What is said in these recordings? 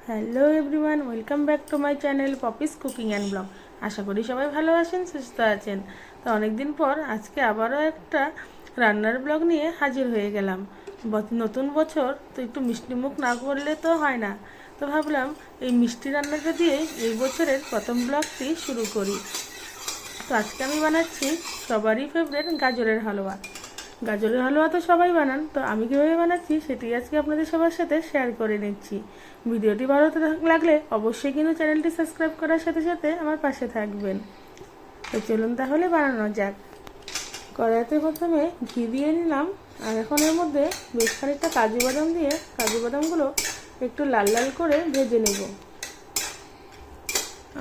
Hello everyone, welcome back to my channel Poppy's cooking and blog. আশা করি সবাই ভালো আছেন, সুস্থ আছেন। তো অনেকদিন পর আজকে আবারও একটা রান্নার ব্লগ নিয়ে হাজির হয়ে গেলাম। নতুন বছর তো একটু মিষ্টি মুখ না করলে তো হয় না। তো ভাবলাম এই মিষ্টি রান্নাটা দিয়েই এই বছরের প্রথম ব্লগটি শুরু করি। তো আজকে আমি বানাচ্ছি সবারই ফেভারিট গাজরের হালুয়া। গাজরের হালুয়া তো সবাই বানান, তো আমি কীভাবে বানাচ্ছি সেটি আজকে আপনাদের সবার সাথে শেয়ার করে নিচ্ছি। ভিডিওটি ভালো লাগলে অবশ্যই কিন্তু চ্যানেলটি সাবস্ক্রাইব করার সাথে সাথে আমার পাশে থাকবেন। তো চলুন তাহলে বানানো যাক। কড়াইতে প্রথমে ঘি দিয়ে নিলাম, আর এখন এর মধ্যে বেশ খানিকটা কাজু বাদাম দিয়ে কাজু বাদামগুলো একটু লাল লাল করে ভেজে নেব।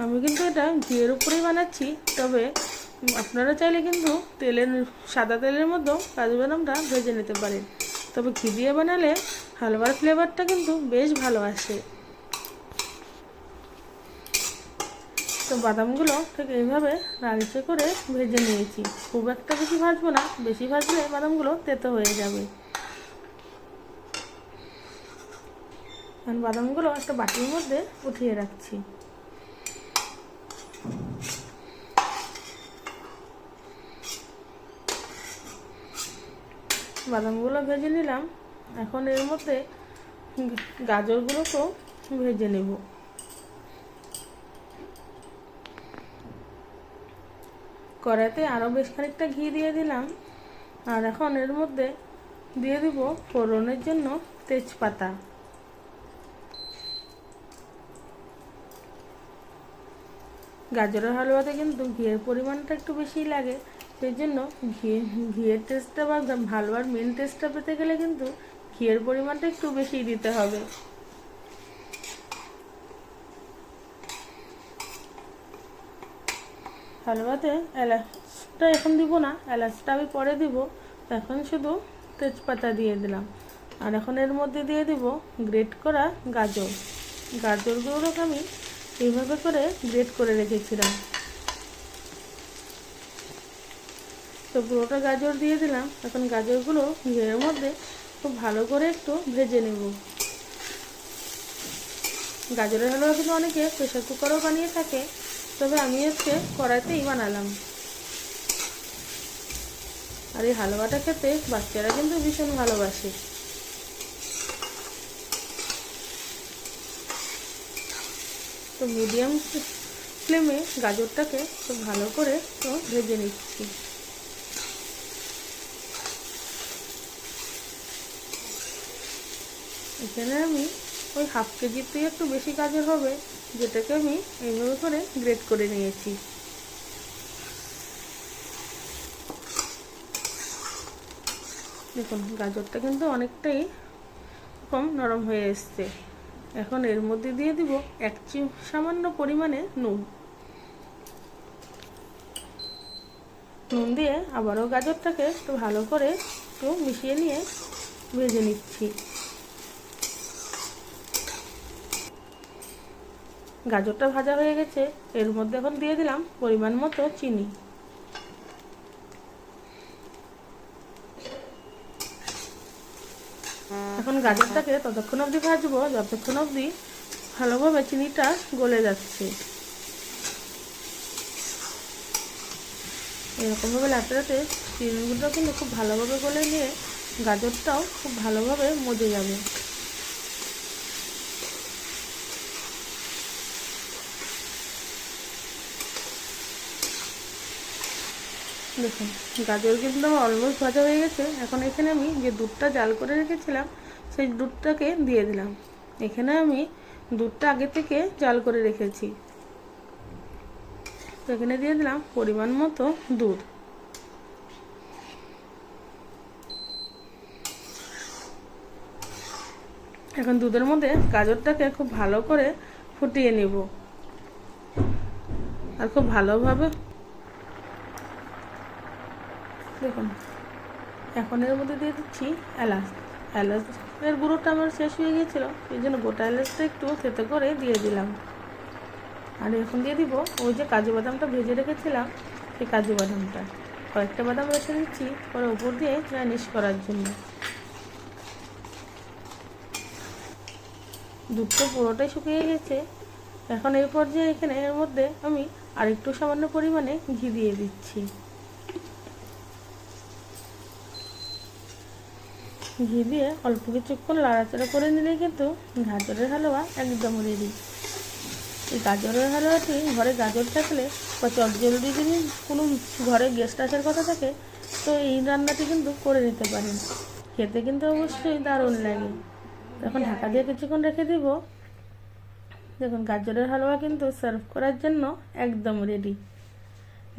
আমি কিন্তু এটা ঘিয়ের উপরেই বানাচ্ছি, তবে আপনারা চাইলে কিন্তু সাদা তেলের মধ্যেও কাজু বাদামটা ভেজে নিতে পারেন। তবে ঘি দিয়ে বানালে হালুয়ার ফ্লেভারটা কিন্তু বেশ ভালো আসে। তো বাদামগুলো ঠিক এইভাবে লালচে করে ভেজে নিয়েছি। খুব একটা বেশি ভাজবো না, বেশি ভাজলে বাদামগুলো তেতো হয়ে যাবে। বাদামগুলো একটা বাটির মধ্যে উঠিয়ে রাখছি। বাদামগুলো ভেজে নিলাম, এখন এর মধ্যে গাজরগুলোকেও ভেজে নেব। কড়াইতে আরও বেশ খানিকটা ঘি দিয়ে দিলাম, আর এখন এর মধ্যে দিয়ে দিব ফোড়নের জন্য তেজপাতা। গাজরের হালুয়াতে কিন্তু ঘিয়ের পরিমাণটা একটু বেশিই লাগে, সেই জন্য ঘিয়ের টেস্টটা বা হালুয়ার মেন টেস্টটা পেতে গেলে কিন্তু ঘিয়ের পরিমাণটা একটু বেশি দিতে হবে। হালুয়াতে এলাচটা এখন দিব না, এলাচটা আমি পরে দিব। এখন শুধু তেজপাতা দিয়ে দিলাম, আর এখন এর মধ্যে দিয়ে দিব গ্রেট করা গাজরগুলোকে আমি এইভাবে করে গ্রেট করে রেখেছিলাম। তো পুরোটা গাজর দিয়ে দিলাম। এখন গাজরগুলো ঘিয়ের মধ্যে খুব ভালো করে একটু ভেজে নেব। গাজরের হালুয়া কিন্তু অনেকে প্রেসার কুকারও বানিয়ে থাকে, তবে আমি আজকে কড়াইতেই বানালাম। আর এই হালুয়াটা খেতে বাচ্চারা কিন্তু ভীষণ ভালোবাসে। তো মিডিয়াম ফ্লেমে গাজরটাকে খুব ভালো করে তো ভেজে নিচ্ছি। এখানে আমি ওই হাফ কেজির থেকে একটু বেশি গাজর হবে, যেটাকে আমি এইভাবে করে গ্রেট করে নিয়েছি। দেখুন গাজরটা কিন্তু অনেকটাই কম নরম হয়ে এসছে। এখন এর মধ্যে দিয়ে দিব সামান্য পরিমাণে নুন দিয়ে আবারও গাজরটাকে একটু ভালো করে একটু মিশিয়ে নিয়ে ভেজে নিচ্ছি। গাজরটা ভাজা হয়ে গেছে, এর মধ্যে এখন দিয়ে দিলাম পরিমাণ মতো চিনি। এখন গাজরটাকে ততক্ষণ অবধি ভাজবো যতক্ষণ অবধি ভালোভাবে চিনিটা গলে যাচ্ছে। এরকমভাবে লাটাতে চিনিগুলো কিন্তু খুব ভালোভাবে গলে নিয়ে গাজরটাও খুব ভালোভাবে মজে যাবে। দেখুন গাজর কিন্তু আমার অলমোস্ট ভাজা হয়ে গেছে। এখন এখানে আমি যে দুধটা জাল করে রেখেছিলাম সেই দুধটাকে দিয়ে দিলাম। এখানে আমি দুধটা আগে থেকে জাল করে রেখেছি। তো এখানে দিয়ে দিলাম পরিমাণ মতো দুধ। এখন দুধের মধ্যে গাজরটাকে খুব ভালো করে ফুটিয়ে নেব, আর খুব ভালোভাবে দেখুন এখন এর মধ্যে দিয়ে দিচ্ছি এলাচের গুঁড়োটা আমার শেষ হয়ে গিয়েছিলো, এই জন্য গোটা এলাচটা একটু থেতো করে দিয়ে দিলাম। আর এখন দিয়ে দিব ওই যে কাজু বাদামটা ভেজে রেখেছিলাম, সেই কাজু বাদামটা কয়েকটা বাদাম রেখে দিচ্ছি পরে উপর দিয়ে গার্নিশ করার জন্য। দুধটা পুরোটাই শুকিয়ে গেছে। এখন এই পর্যায়ে এখানে এর মধ্যে আমি আরেকটু সামান্য পরিমাণে ঘি দিয়ে দিচ্ছি। ঘি দিয়ে অল্প কিছুক্ষণ নাড়াচাড়া করে নিলে কিন্তু গাজরের হালুয়া একদম রেডি। এই গাজরের হালুয়াটি ঘরে গাজর থাকলে বা চটজলদি যদি কোনো ঘরে গেস্ট আসার কথা থাকে তো এই রান্নাটি কিন্তু করে নিতে পারেন। খেতে কিন্তু অবশ্যই দারুণ লাগে। এখন ঢাকা দিয়ে কিছুক্ষণ রেখে দিব। দেখুন গাজরের হালুয়া কিন্তু সার্ভ করার জন্য একদম রেডি।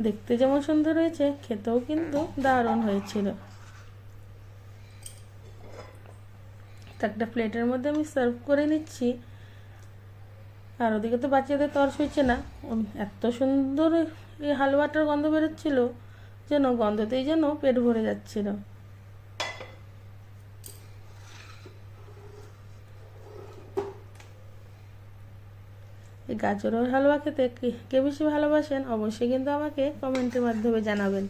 দেখতে যেমন সুন্দর হয়েছে, খেতেও কিন্তু দারুণ হয়েছিল। একটা প্লেটের মধ্যে আমি সার্ভ করে নিচ্ছি। আর ওদিকে তো বাচ্চাদের তর সইছে না, এত সুন্দর এই হালুয়াটার গন্ধ বেরোচ্ছিল যেন গন্ধতেই যেন পেট ভরে যাচ্ছিল। এই গাজরের হালুয়া খেতে কে বেশি ভালোবাসেন অবশ্যই কিন্তু আমাকে কমেন্টের মাধ্যমে জানাবেন।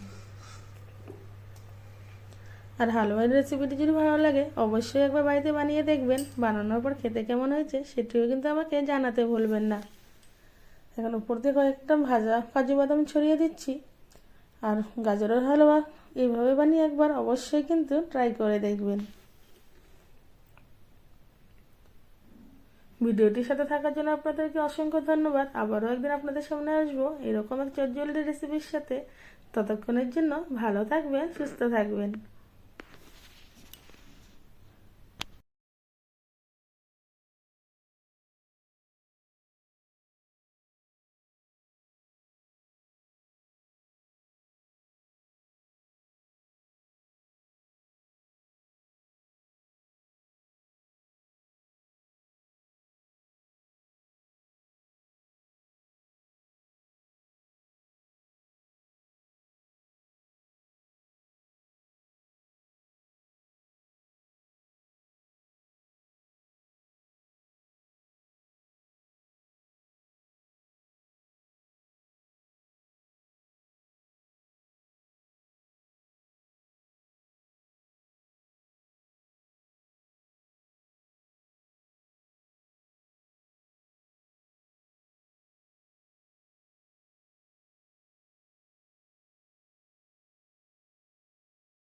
আর হালুয়ার রেসিপিটি যদি ভালো লাগে অবশ্যই একবার বাড়িতে বানিয়ে দেখবেন। বানানোর পর খেতে কেমন হয়েছে সেটিও কিন্তু আমাকে জানাতে ভুলবেন না। এখন উপর থেকে কয়েকটা ভাজা কাজু বাদাম ছড়িয়ে দিচ্ছি। আর গাজরের হালুয়া এইভাবে বানিয়ে একবার অবশ্যই কিন্তু ট্রাই করে দেখবেন। ভিডিওটির সাথে থাকার জন্য আপনাদেরকে অসংখ্য ধন্যবাদ। আবারও একদিন আপনাদের সামনে আসবো এরকম এক চটজলদি রেসিপির সাথে। ততক্ষণের জন্য ভালো থাকবেন, সুস্থ থাকবেন।